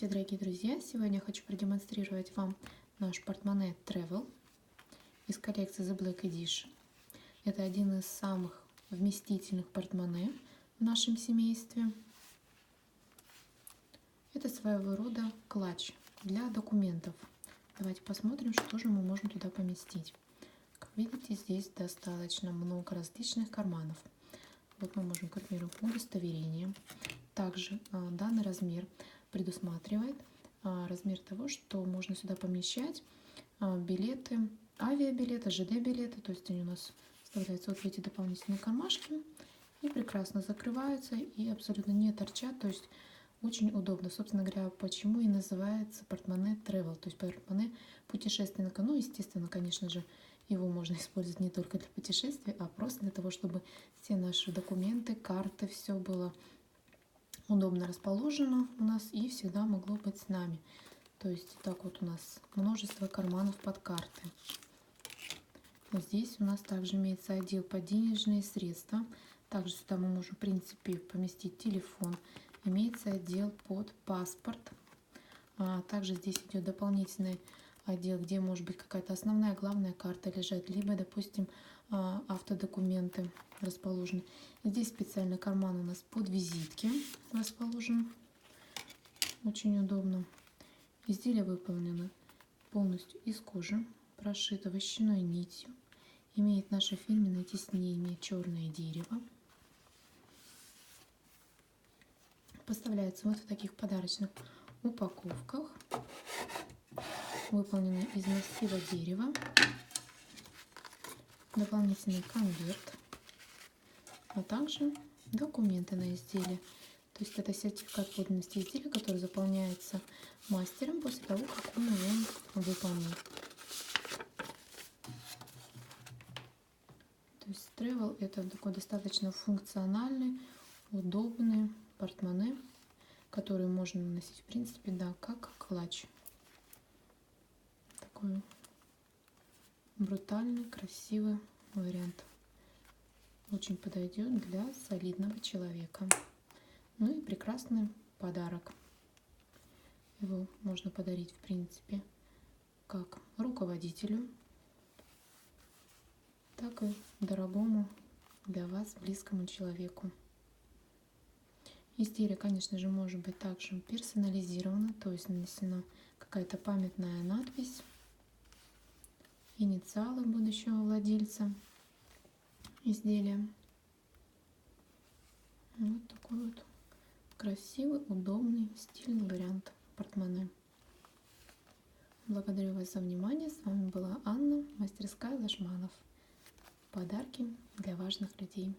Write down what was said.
Здравствуйте, дорогие друзья! Сегодня я хочу продемонстрировать вам наш портмоне Travel из коллекции The Black Edition. Это один из самых вместительных портмоне в нашем семействе. Это своего рода клатч для документов. Давайте посмотрим, что же мы можем туда поместить. Как видите, здесь достаточно много различных карманов. Вот мы можем, к примеру, удостоверение. Также данный размер предусматривает размер того, что можно сюда помещать билеты, авиабилеты, ЖД-билеты. То есть они у нас вставляются вот в эти дополнительные кармашки и прекрасно закрываются и абсолютно не торчат. То есть очень удобно. Собственно говоря, почему и называется портмоне Travel, то есть портмоне путешественника. Ну, естественно, конечно же, его можно использовать не только для путешествий, а просто для того, чтобы все наши документы, карты, все было удобно расположено у нас и всегда могло быть с нами. То есть так вот у нас множество карманов под карты. Здесь у нас также имеется отдел под денежные средства. Также сюда мы можем, в принципе, поместить телефон. Имеется отдел под паспорт. Также здесь идет дополнительный отдел, где может быть какая-то основная, главная карта лежать, либо, допустим, автодокументы расположены. Здесь специальный карман у нас под визитки расположен. Очень удобно. Изделие выполнено полностью из кожи, прошито вощаной нитью. Имеет наше фирменное тиснение черное дерево. Поставляется вот в таких подарочных упаковках. Выполнено из массива дерева. Дополнительный конверт, а также документы на изделие. То есть это сертификат подлинности изделия, который заполняется мастером после того, как он его выполнил. То есть Travel — это такой достаточно функциональный, удобный портмоне, который можно носить, в принципе, да, как клатч. Такой брутальный, красивый вариант. Очень подойдет для солидного человека. Ну и прекрасный подарок. Его можно подарить, в принципе, как руководителю, так и дорогому для вас близкому человеку. Изделие, конечно же, может быть также персонализировано, то есть нанесена какая-то памятная надпись, инициалы будущего владельца изделия. Вот такой вот красивый, удобный, стильный вариант портмоне. Благодарю вас за внимание. С вами была Анна, мастерская Лашманов. Подарки для важных людей.